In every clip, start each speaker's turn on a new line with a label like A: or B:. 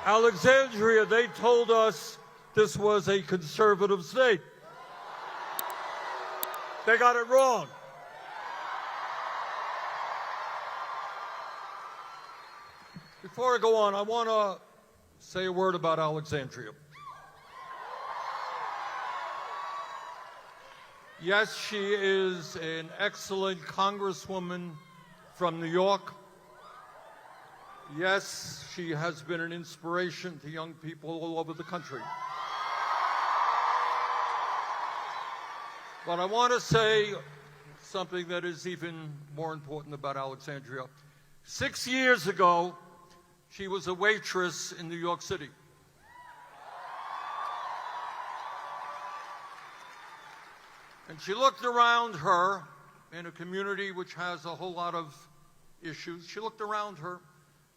A: Alexandria, they told us this was a conservative state. They got it wrong. Before I go on, I want to say a word about Alexandria. Yes, she is an excellent congresswoman from New York. Yes, she has been an inspiration to young people all over the country. But I want to say something that is even more important about Alexandria. 6 years ago, she was a waitress in New York City. And she looked around her in a community which has a whole lot of issues. She looked around her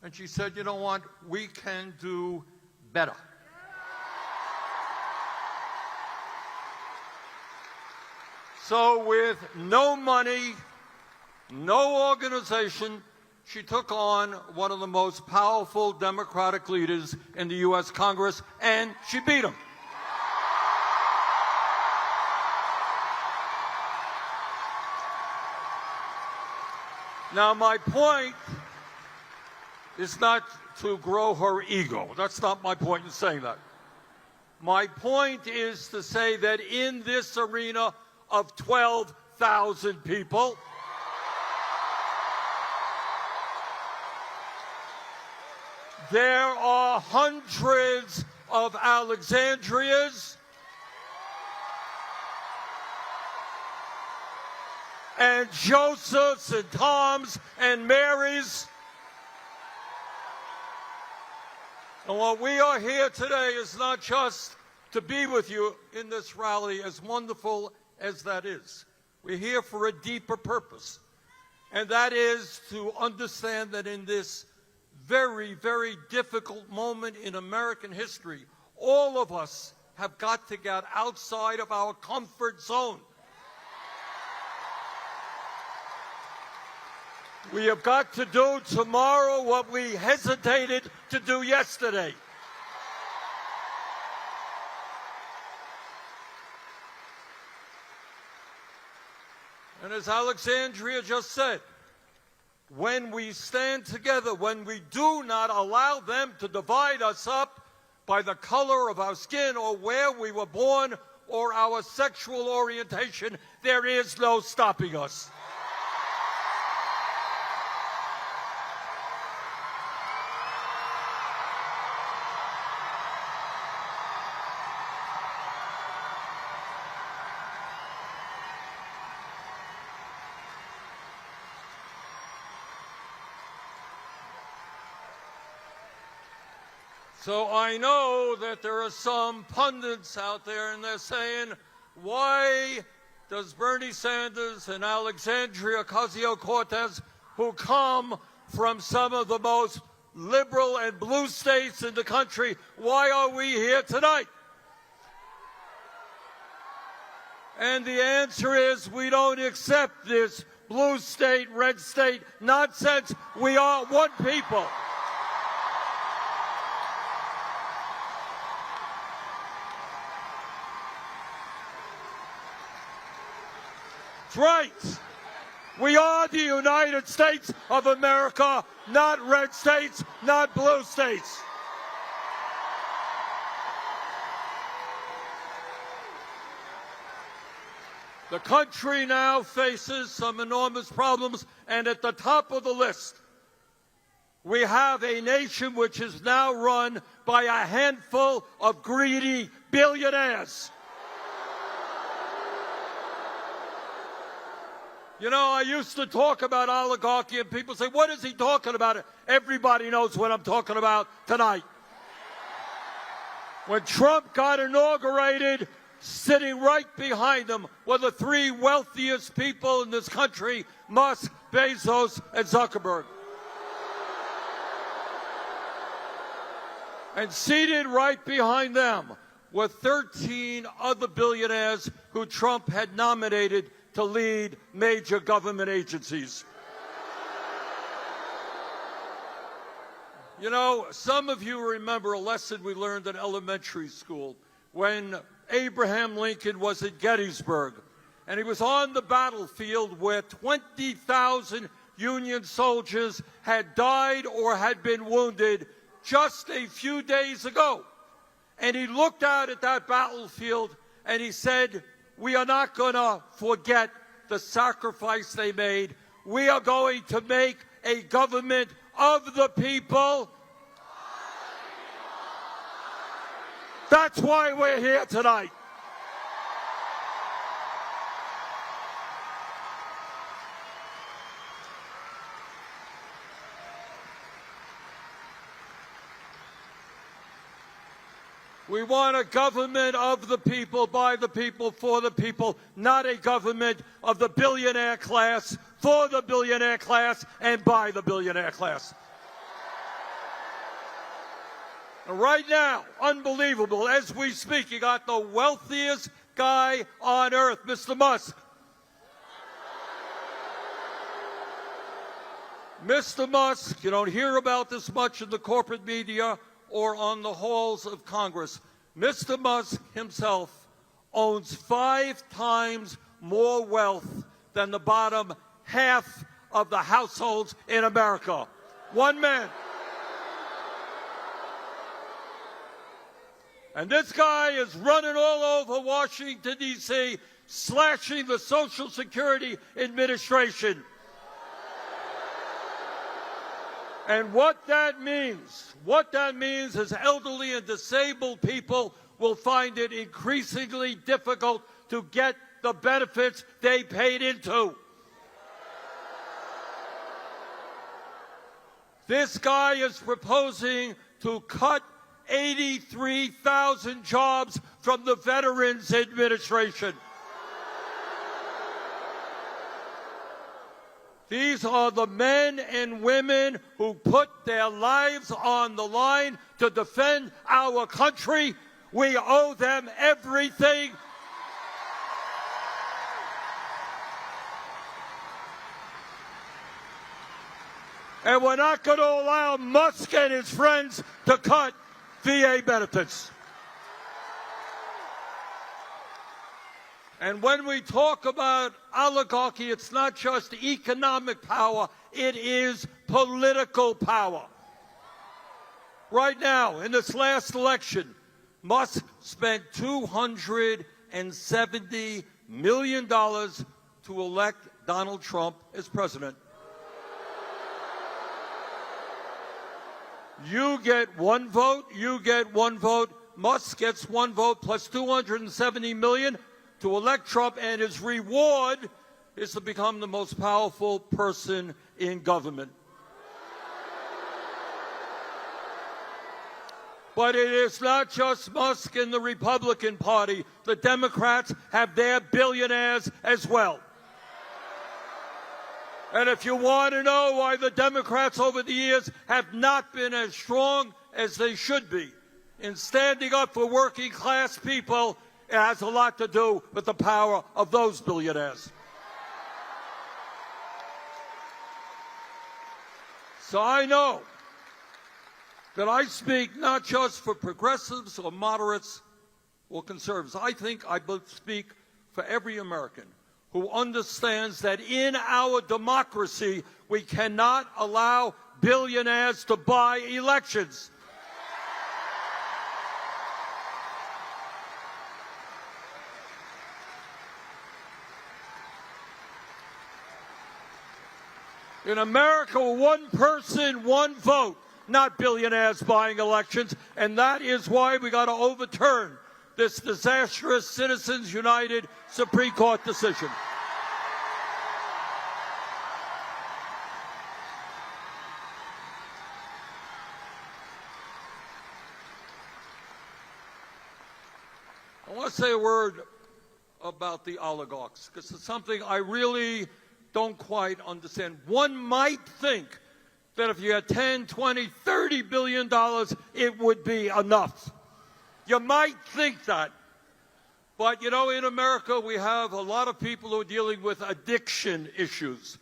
A: and she said, you know what, we can do better. So with no money, no organization, she took on one of the most powerful Democratic leaders in the U.S. Congress, and she beat him. Now, my point is not to grow her ego. That's not my point in saying that. My point is to say that in this arena of 12,000 people, there are hundreds of Alexandrias and Josephs and Toms and Marys. And what we are here today is not just to be with you in this rally, as wonderful as that is. We're here for a deeper purpose, and that is to understand that in this very, very difficult moment in American history, all of us have got to get outside of our comfort zone. We have got to do tomorrow what we hesitated to do yesterday. And as Alexandria just said, when we stand together, when we do not allow them to divide us up by the color of our skin or where we were born or our sexual orientation, there is no stopping us. So I know that there are some pundits out there and they're saying, why does Bernie Sanders and Alexandria Ocasio-Cortez, who come from some of the most liberal and blue states in the country, why are we here tonight? And the answer is we don't accept this blue state, red state nonsense. We are one people. That's right. We are the United States of America, not red states, not blue states. The country now faces some enormous problems, and at the top of the list, we have a nation which is now run by a handful of greedy billionaires. You know, I used to talk about oligarchy, and people say, what is he talking about? Everybody knows what I'm talking about tonight. When Trump got inaugurated, sitting right behind him were the three wealthiest people in this country, Musk, Bezos, and Zuckerberg. And seated right behind them were 13 other billionaires who Trump had nominated to lead major government agencies. You know, some of you remember a lesson we learned in elementary school when Abraham Lincoln was at Gettysburg, and he was on the battlefield where 20,000 Union soldiers had died or had been wounded just a few days ago. And he looked out at that battlefield and he said, "We are not going to forget the sacrifice they made. We are going to make a government of the people." That's why we're here tonight. We want a government of the people, by the people, for the people, not a government of the billionaire class, for the billionaire class, and by the billionaire class. And right now, unbelievable, as we speak, you got the wealthiest guy on earth, Mr. Musk. Mr. Musk, you don't hear about this much in the corporate media or on the halls of Congress. Mr. Musk himself owns 5 times more wealth than the bottom half of the households in America. One man. And this guy is running all over Washington, D.C., slashing the Social Security Administration. And what that means is elderly and disabled people will find it increasingly difficult to get the benefits they paid into. This guy is proposing to cut 83,000 jobs from the Veterans Administration. These are the men and women who put their lives on the line to defend our country. We owe them everything. And we're not going to allow Musk and his friends to cut VA benefits. And when we talk about oligarchy, it's not just economic power, it is political power. Right now, in this last election, Musk spent $270 million to elect Donald Trump as president. You get one vote, you get one vote. Musk gets one vote plus $270 million to elect Trump, and his reward is to become the most powerful person in government. But it is not just Musk and the Republican Party. The Democrats have their billionaires as well. And if you want to know why the Democrats over the years have not been as strong as they should be in standing up for working class people, it has a lot to do with the power of those billionaires. So I know that I speak not just for progressives or moderates or conservatives. I think I speak for every American who understands that in our democracy, we cannot allow billionaires to buy elections. In America, one person, one vote, not billionaires buying elections, and that is why we got to overturn this disastrous Citizens United Supreme Court decision. I want to say a word about the oligarchs, because it's something I really don't quite understand. One might think that if you had 10, 20, 30 billion dollars, it would be enough. You might think that. But, you know, in America, we have a lot of people who are dealing with addiction issues,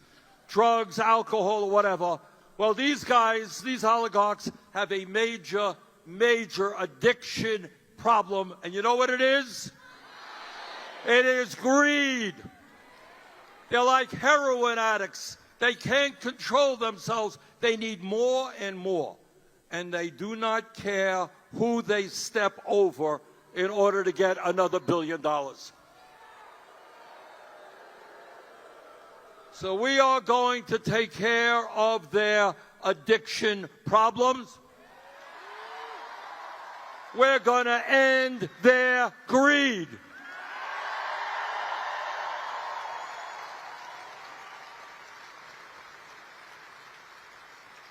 A: drugs, alcohol, or whatever, Well, these guys, these oligarchs, have a major, major addiction problem. And you know what it is? It is greed. They're like heroin addicts. They can't control themselves. They need more and more. And they do not care who they step over in order to get another $1 billion. So we are going to take care of their addiction problems. We're going to end their greed.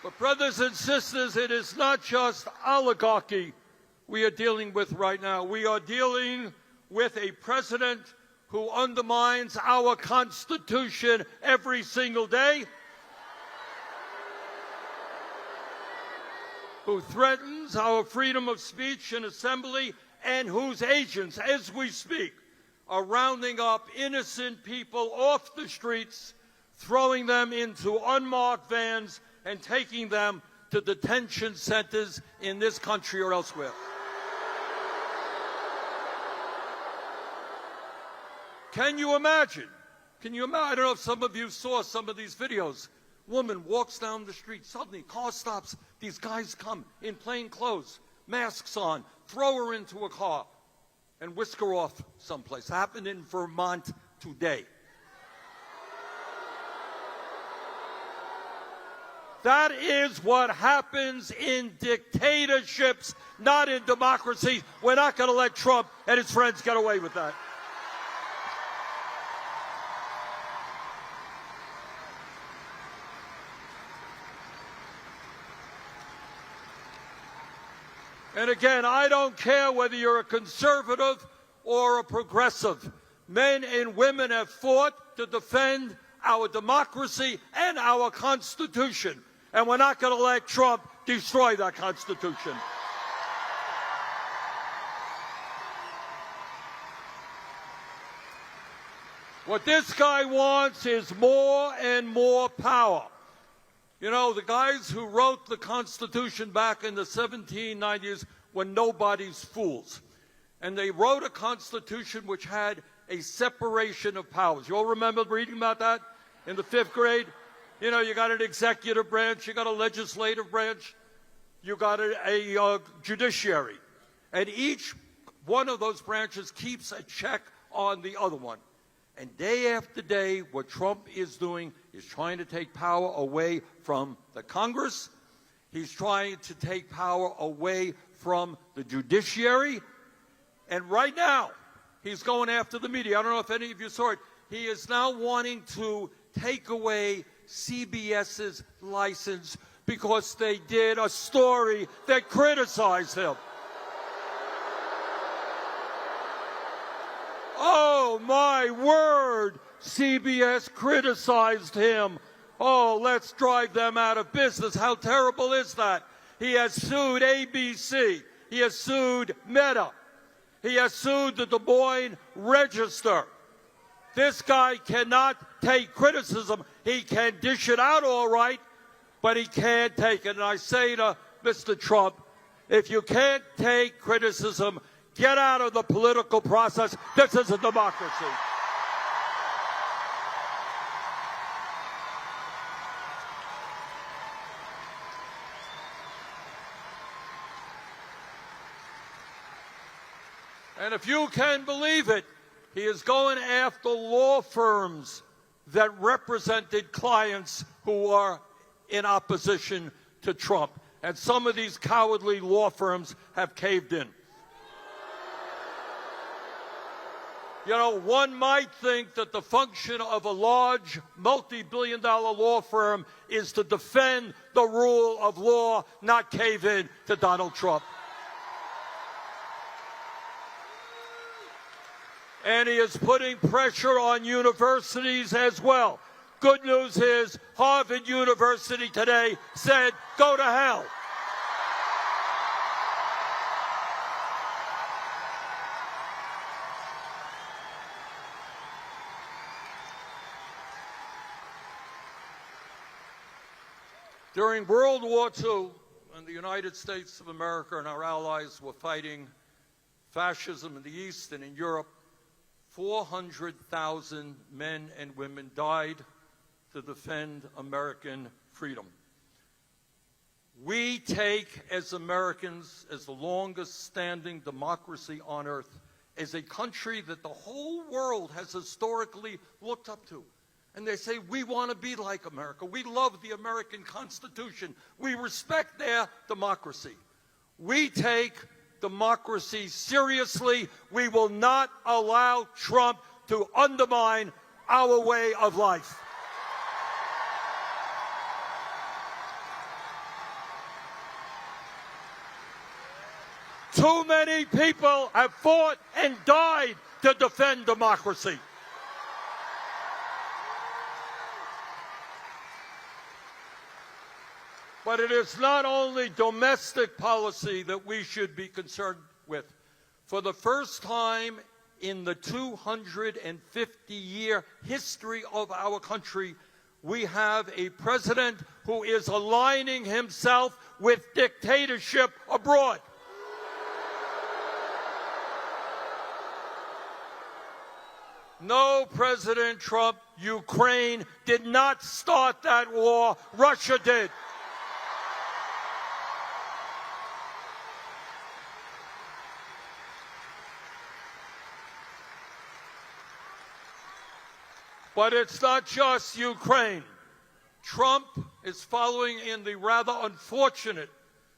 A: But brothers and sisters, it is not just oligarchy we are dealing with right now. We are dealing with a president who undermines our Constitution every single day, who threatens our freedom of speech and assembly, and whose agents, as we speak, are rounding up innocent people off the streets, throwing them into unmarked vans, and taking them to detention centers in this country or elsewhere. Can you imagine? I don't know if some of you saw some of these videos. Woman walks down the street, suddenly car stops. These guys come in plain clothes, masks on, throw her into a car, and whisk her off someplace. Happened in Vermont today. That is what happens in dictatorships, not in democracies. We're not going to let Trump and his friends get away with that. And again, I don't care whether you're a conservative or a progressive. Men and women have fought to defend our democracy and our Constitution. And we're not going to let Trump destroy that Constitution. What this guy wants is more and more power. You know, the guys who wrote the Constitution back in the 1790s were nobody's fools. And they wrote a Constitution which had a separation of powers. You all remember reading about that in the 5th grade? You know, you got an executive branch, you got a legislative branch, you got a judiciary. And each one of those branches keeps a check on the other one. And day after day, what Trump is doing is trying to take power away from the Congress. He's trying to take power away from the judiciary. And right now, he's going after the media. I don't know if any of you saw it. He is now wanting to take away CBS's license because they did a story that criticized him. Oh, my word, CBS criticized him. Oh, let's drive them out of business. How terrible is that? He has sued ABC. He has sued Meta. He has sued the Des Moines Register. This guy cannot take criticism. He can dish it out all right, but he can't take it. And I say to Mr. Trump, if you can't take criticism, get out of the political process. This is a democracy. And if you can believe it, he is going after law firms that represented clients who are in opposition to Trump. And some of these cowardly law firms have caved in. You know, one might think that the function of a large, multi-billion-dollar law firm is to defend the rule of law, not cave in to Donald Trump. And he is putting pressure on universities as well. Good news is Harvard University today said, go to hell. During World War II, when the United States of America and our allies were fighting fascism in the East and in Europe, 400,000 men and women died to defend American freedom. We take, as Americans, as the longest-standing democracy on earth, as a country that the whole world has historically looked up to. And they say, we want to be like America. We love the American Constitution. We respect their democracy. We take democracy seriously. We will not allow Trump to undermine our way of life. Too many people have fought and died to defend democracy. But it is not only domestic policy that we should be concerned with. For the first time in the 250-year history of our country, we have a president who is aligning himself with dictatorship abroad. No, President Trump, Ukraine did not start that war. Russia did. But it's not just Ukraine. Trump is following in the rather unfortunate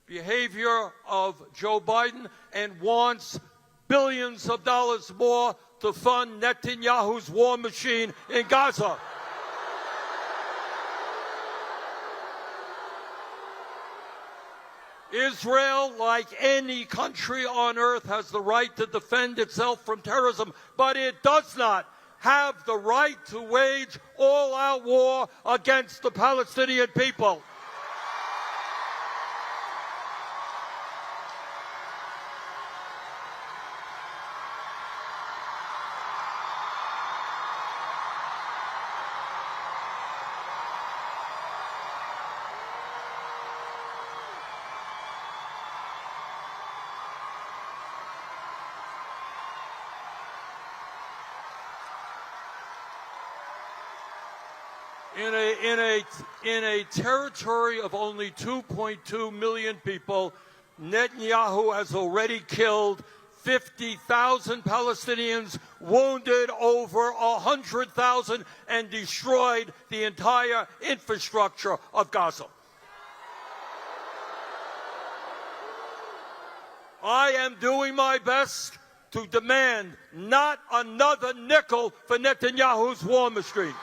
A: behavior of Joe Biden and wants billions of dollars more to fund Netanyahu's war machine in Gaza. Israel, like any country on earth, has the right to defend itself from terrorism, but it does not have the right to wage all-out war against the Palestinian people. In a territory of only 2.2 million people, Netanyahu has already killed 50,000 Palestinians, wounded over 100,000, and destroyed the entire infrastructure of Gaza. I am doing my best to demand not another nickel for Netanyahu's war machine.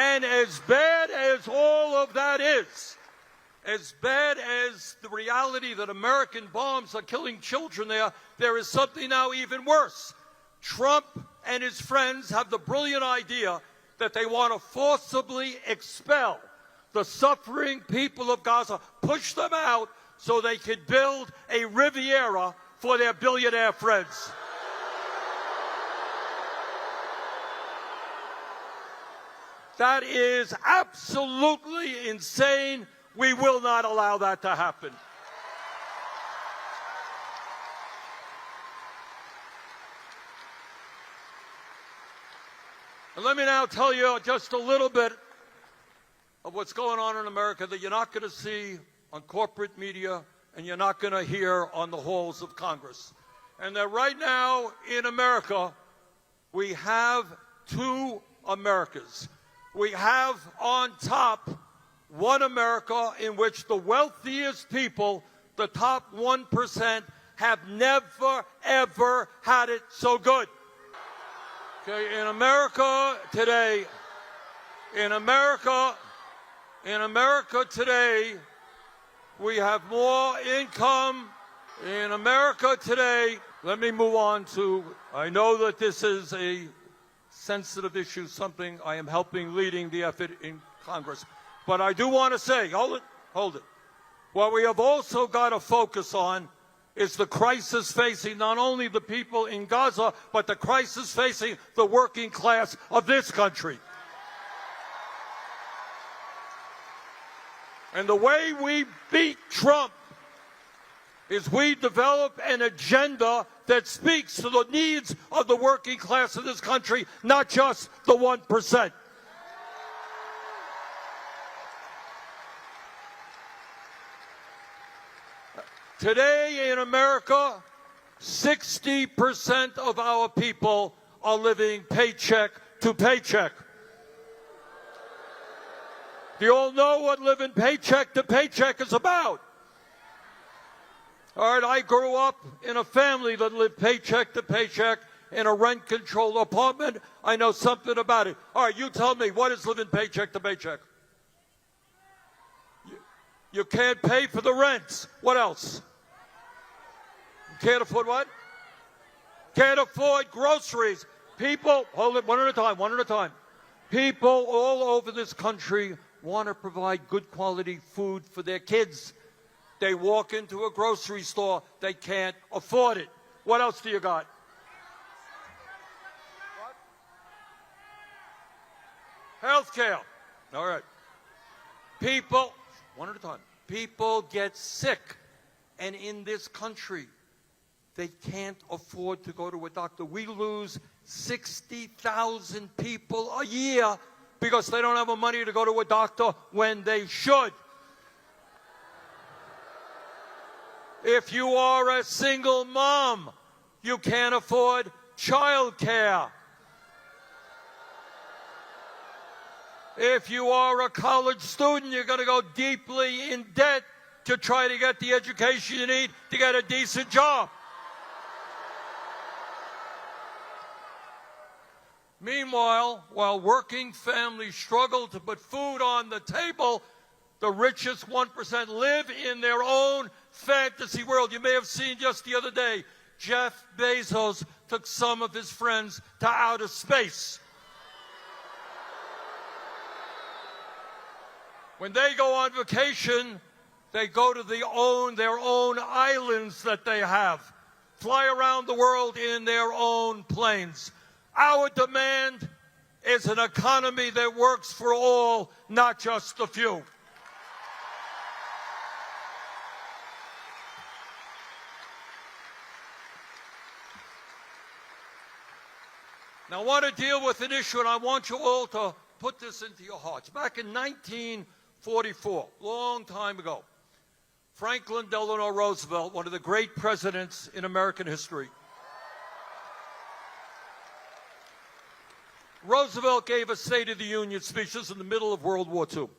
A: And as bad as all of that is, as bad as the reality that American bombs are killing children there is something now even worse. Trump and his friends have the brilliant idea that they want to forcibly expel the suffering people of Gaza, push them out so they could build a Riviera for their billionaire friends. That is absolutely insane. We will not allow that to happen. And let me now tell you just a little bit of what's going on in America that you're not going to see on corporate media and you're not going to hear on the halls of Congress. And that right now in America, we have two Americas. We have on top one America in which the wealthiest people, the top 1%, have never, ever had it so good. Okay, in America today, we have more income. In America today, let me move on to, I know that this is a sensitive issue, something I am helping leading the effort in Congress. But I do want to say, hold it. What we have also got to focus on is the crisis facing not only the people in Gaza, but the crisis facing the working class of this country. And the way we beat Trump is we develop an agenda that speaks to the needs of the working class of this country, not just the 1%. Today in America, 60% of our people are living paycheck to paycheck. Do you all know what living paycheck to paycheck is about? All right, I grew up in a family that lived paycheck to paycheck in a rent-controlled apartment. I know something about it. All right, you tell me, what is living paycheck to paycheck? You can't pay for the rent. What else? You can't afford what? Can't afford groceries. People, hold it one at a time. People all over this country want to provide good quality food for their kids. They walk into a grocery store, they can't afford it. What else do you got? Health care. All right. People, one at a time. People get sick. And in this country, they can't afford to go to a doctor. We lose 60,000 people a year because they don't have the money to go to a doctor when they should. If you are a single mom, you can't afford child care. If you are a college student, you're going to go deeply in debt to try to get the education you need to get a decent job. Meanwhile, while working families struggle to put food on the table, the richest 1% live in their own fantasy world. You may have seen just the other day, Jeff Bezos took some of his friends to outer space. When they go on vacation, they go to their own islands that they have, fly around the world in their own planes. Our demand is an economy that works for all, not just a few. Now, I want to deal with an issue, and I want you all to put this into your hearts. Back in 1944, long time ago, Franklin Delano Roosevelt, one of the great presidents in American history, Roosevelt gave a State of the Union speech. This was in the middle of World War II.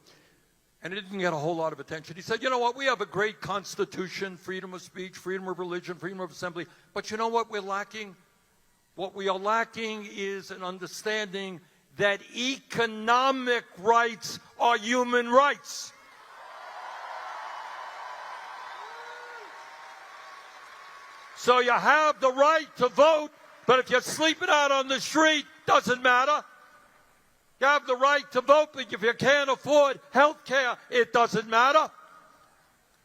A: And it didn't get a whole lot of attention. He said, you know what, we have a great Constitution, freedom of speech, freedom of religion, freedom of assembly. But you know what we're lacking? What we are lacking is an understanding that economic rights are human rights. So you have the right to vote, but if you're sleeping out on the street, doesn't matter. You have the right to vote, but if you can't afford health care, it doesn't matter.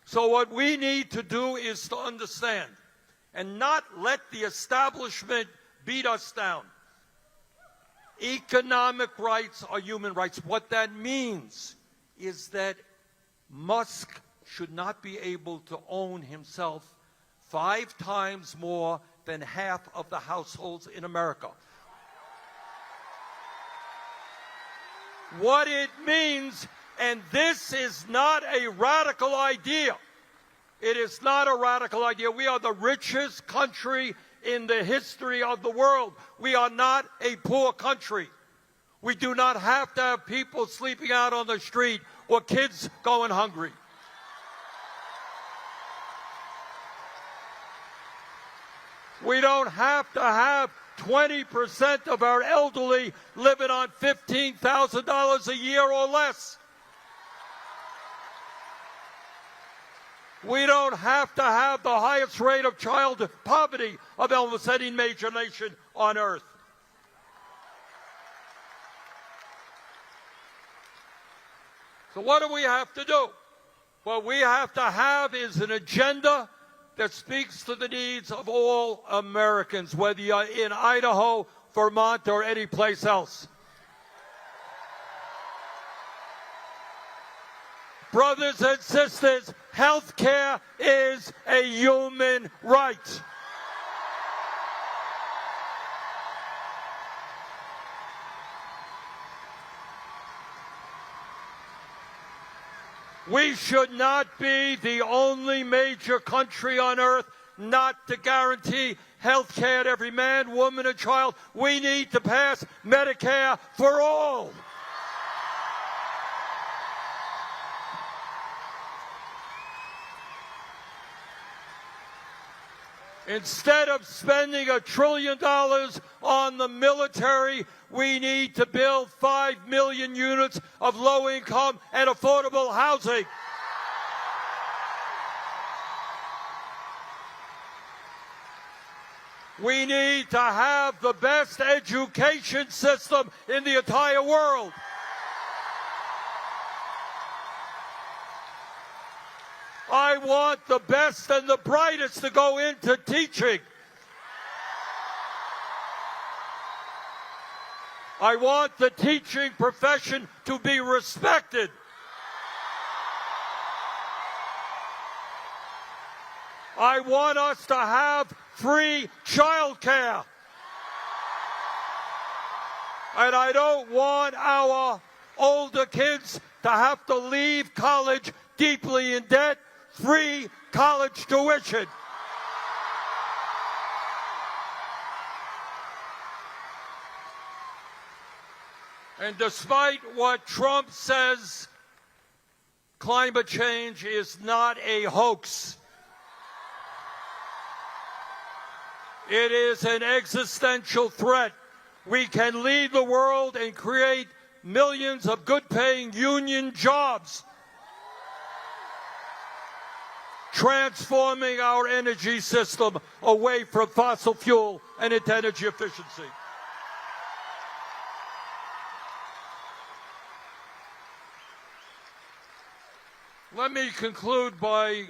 A: So what we need to do is to understand and not let the establishment beat us down. Economic rights are human rights. What that means is that Musk should not be able to own himself 5 times more than half of the households in America. What it means, and this is not a radical idea. It is not a radical idea. We are the richest country in the history of the world. We are not a poor country. We do not have to have people sleeping out on the street or kids going hungry. We don't have to have 20% of our elderly living on $15,000 a year or less. We don't have to have the highest rate of child poverty of almost any major nation on earth. So what do we have to do? What we have to have is an agenda that speaks to the needs of all Americans, whether you're in Idaho, Vermont, or any place else. Brothers and sisters, health care is a human right. We should not be the only major country on earth not to guarantee health care to every man, woman, and child. We need to pass Medicare for all. Instead of spending $1 trillion on the military, we need to build 5 million units of low-income and affordable housing. We need to have the best education system in the entire world. I want the best and the brightest to go into teaching. I want the teaching profession to be respected. I want us to have free child care. And I don't want our older kids to have to leave college deeply in debt. Free college tuition. And despite what Trump says, climate change is not a hoax. It is an existential threat. We can lead the world and create millions of good-paying union jobs, transforming our energy system away from fossil fuel and into energy efficiency. Let me conclude by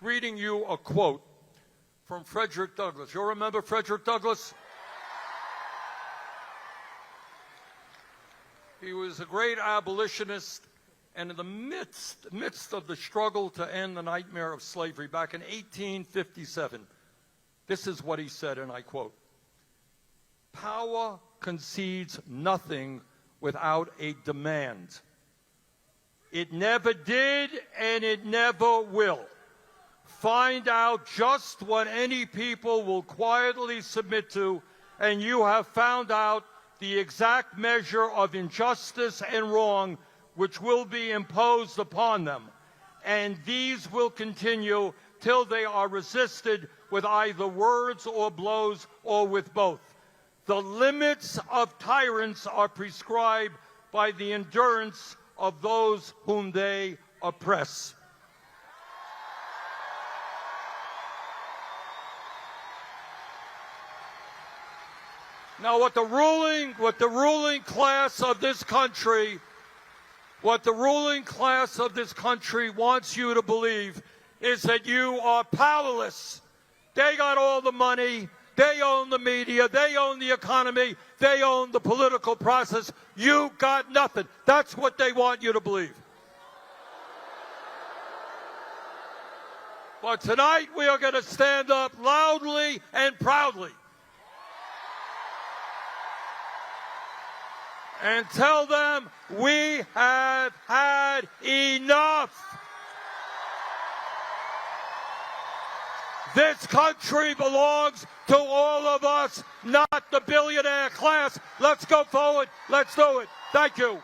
A: reading you a quote from Frederick Douglass. You'll remember Frederick Douglass? He was a great abolitionist, and in the midst of the struggle to end the nightmare of slavery back in 1857, this is what he said, and I quote, "Power concedes nothing without a demand. It never did, and it never will. Find out just what any people will quietly submit to, and you have found out the exact measure of injustice and wrong which will be imposed upon them. And these will continue till they are resisted with either words or blows or with both. The limits of tyrants are prescribed by the endurance of those whom they oppress." Now, what the ruling class of this country wants you to believe is that you are powerless. They got all the money. They own the media. They own the economy. They own the political process. You got nothing. That's what they want you to believe. But tonight we are going to stand up loudly and proudly and tell them we have had enough. This country belongs to all of us, not the billionaire class. Let's go forward. Let's do it. Thank you.